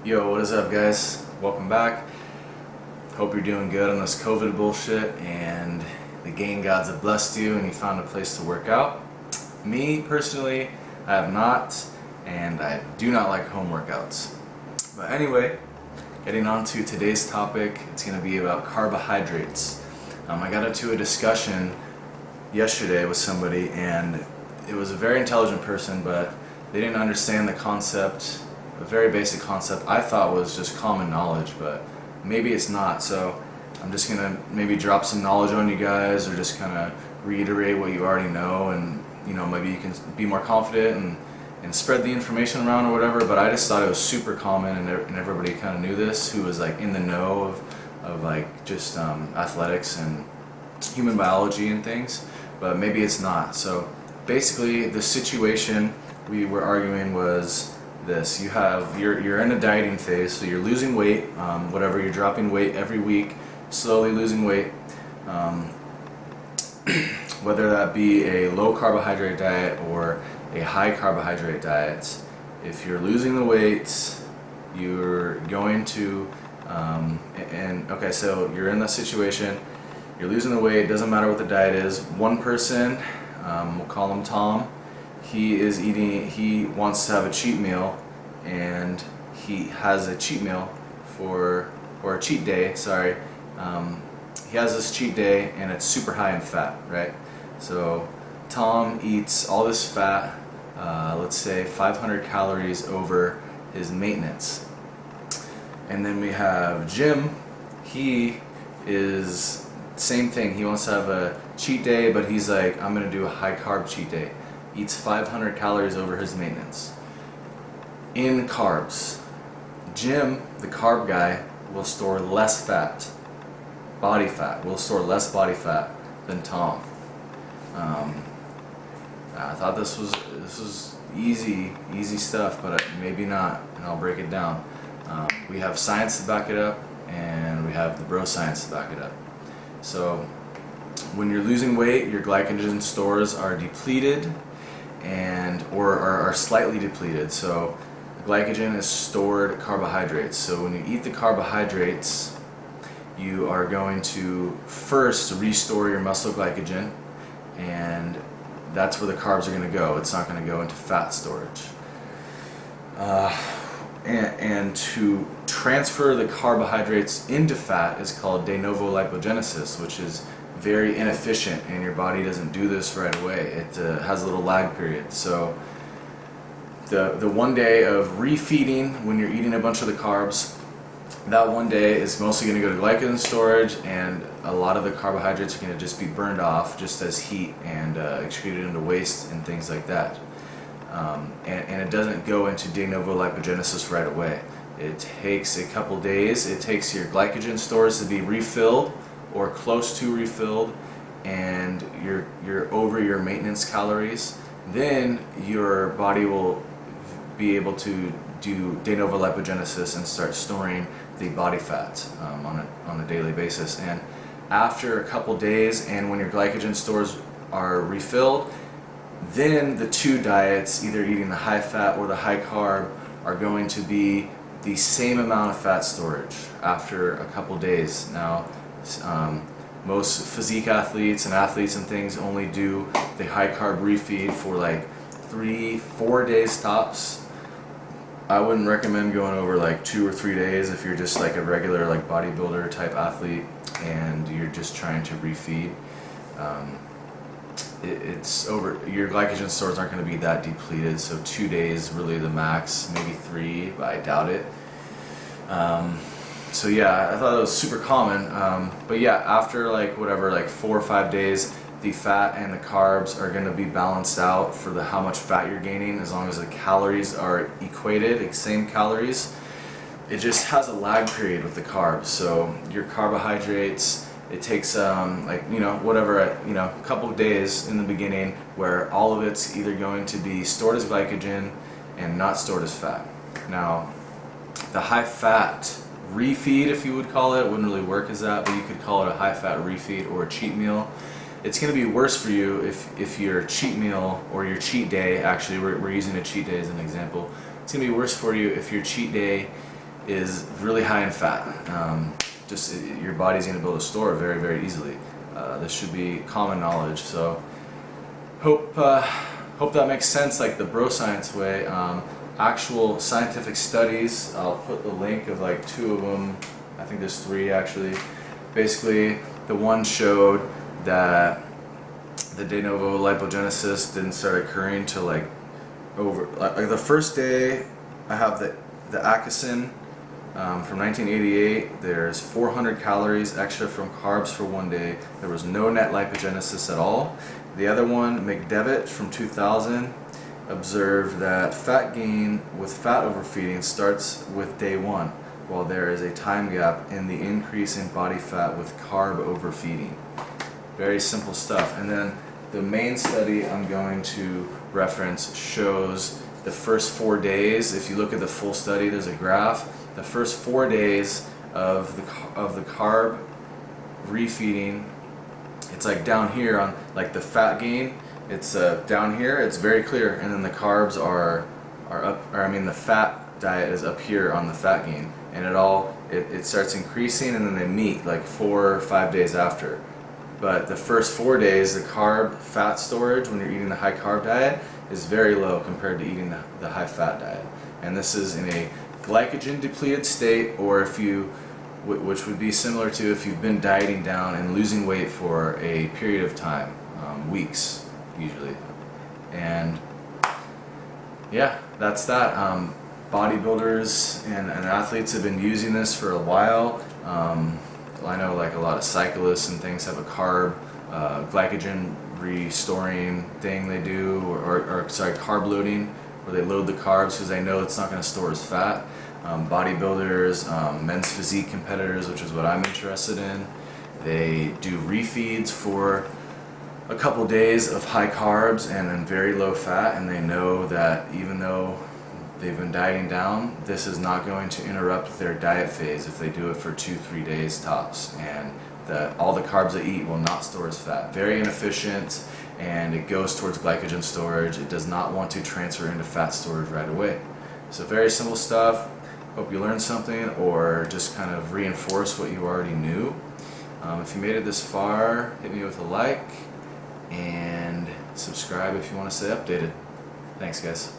Yo, what is up, guys? Welcome back. Hope you're doing good on this COVID bullshit and the gain gods have blessed you and you found a place to work out. Me, personally, I have not, and I do not like home workouts. But anyway, getting on to today's topic, it's going to be about carbohydrates. I got into a discussion yesterday with somebody, and it was a very intelligent person, but they didn't understand the concept. A very basic concept I thought was just common knowledge, but maybe it's not. So I'm just gonna maybe drop some knowledge on you guys, or just kind of reiterate what you already know, and maybe you can be more confident and spread the information around or whatever. But I just thought it was super common, and everybody kind of knew this who was like in the know of like just athletics and human biology and things, but maybe it's not. So basically the situation we were arguing was this: you're in a dieting phase, so you're losing weight, whatever, you're dropping weight every week, slowly losing weight, whether that be a low carbohydrate diet or a high carbohydrate diet. If you're losing the weight, you're going to okay, so you're in that situation, you're losing the weight, doesn't matter what the diet is. One person, we'll call him Tom, he wants to have a cheat meal, and he has a cheat meal or a cheat day, sorry. He has this cheat day and it's super high in fat, right? So Tom eats all this fat, let's say 500 calories over his maintenance. And then we have Jim. He is same thing, he wants to have a cheat day, but he's like, I'm gonna do a high carb cheat day. Eats 500 calories over his maintenance. In carbs, Jim, the carb guy, will store less fat, body fat, will store less body fat than Tom. I thought this was easy stuff, but maybe not, and I'll break it down. We have science to back it up, and we have the broscience to back it up. So when you're losing weight, your glycogen stores are depleted, or are slightly depleted. So glycogen is stored carbohydrates. So when you eat the carbohydrates, you are going to first restore your muscle glycogen, and that's where the carbs are going to go. It's not going to go into fat storage. And to transfer the carbohydrates into fat is called de novo lipogenesis, which is very inefficient, and your body doesn't do this right away. It has a little lag period. So the one day of refeeding, when you're eating a bunch of the carbs, that one day is mostly going to go to glycogen storage, and a lot of the carbohydrates are going to just be burned off just as heat and excreted into waste and things like that. And it doesn't go into de novo lipogenesis right away. It takes a couple days. It takes your glycogen stores to be refilled or close to refilled, and you're over your maintenance calories. Then your body will be able to do de novo lipogenesis and start storing the body fat on a daily basis. And after a couple days, and when your glycogen stores are refilled, then the two diets, either eating the high fat or the high carb, are going to be the same amount of fat storage after a couple days. Now, most physique athletes and athletes and things only do the high carb refeed for like 3-4 days tops. I wouldn't recommend going over like 2 or 3 days if you're just like a regular like bodybuilder type athlete and you're just trying to refeed. It's over. Your glycogen stores aren't going to be that depleted, so 2 days really the max, maybe 3, but I doubt it. So yeah, I thought it was super common. But yeah, after like 4 or 5 days, the fat and the carbs are going to be balanced out for how much fat you're gaining, as long as the calories are equated, like same calories. It just has a lag period with the carbs. So your carbohydrates, it takes a couple of days in the beginning where all of it's either going to be stored as glycogen and not stored as fat. Now, the high fat refeed, if you would call it, wouldn't really work as that, but you could call it a high fat refeed or a cheat meal. It's going to be worse for you if your cheat meal or your cheat day, actually we're using a cheat day as an example, it's going to be worse for you if your cheat day is really high in fat. Your body's going to be able to store it very, very easily. This should be common knowledge. So hope that makes sense, like the broscience way. Actual scientific studies, I'll put the link of like 2 of them. I think there's 3 actually. Basically, the one showed that the de novo lipogenesis didn't start occurring till like the first day. I have the Accusson from 1988. There's 400 calories extra from carbs for 1 day. There was no net lipogenesis at all. The other one, McDevitt from 2000, observed that fat gain with fat overfeeding starts with day 1, while there is a time gap in the increase in body fat with carb overfeeding. Very simple stuff. And then the main study I'm going to reference shows the first 4 days. If you look at the full study, there's a graph. The first 4 days of the carb refeeding, it's like down here on like the fat gain. It's down here. It's very clear, and then the carbs are up. Or I mean, the fat diet is up here on the fat gain, and it starts increasing, and then they meet like 4 or 5 days after. But the first 4 days, the carb fat storage when you're eating the high carb diet is very low compared to eating the high fat diet. And this is in a glycogen depleted state, or which would be similar to if you've been dieting down and losing weight for a period of time, weeks usually. And yeah, that's that. Bodybuilders and athletes have been using this for a while. I know like a lot of cyclists and things have a glycogen restoring thing they do, or carb loading, where they load the carbs because they know it's not going to store as fat. Bodybuilders, men's physique competitors, which is what I'm interested in, they do refeeds for a couple days of high carbs and then very low fat, and they know that even though they've been dieting down, this is not going to interrupt their diet phase if they do it for 2-3 days tops, and that all the carbs they eat will not store as fat. Very inefficient, and it goes towards glycogen storage. It does not want to transfer into fat storage right away. So very simple stuff. Hope you learned something, or just kind of reinforce what you already knew. If you made it this far, hit me with a like and subscribe if you want to stay updated. Thanks, guys.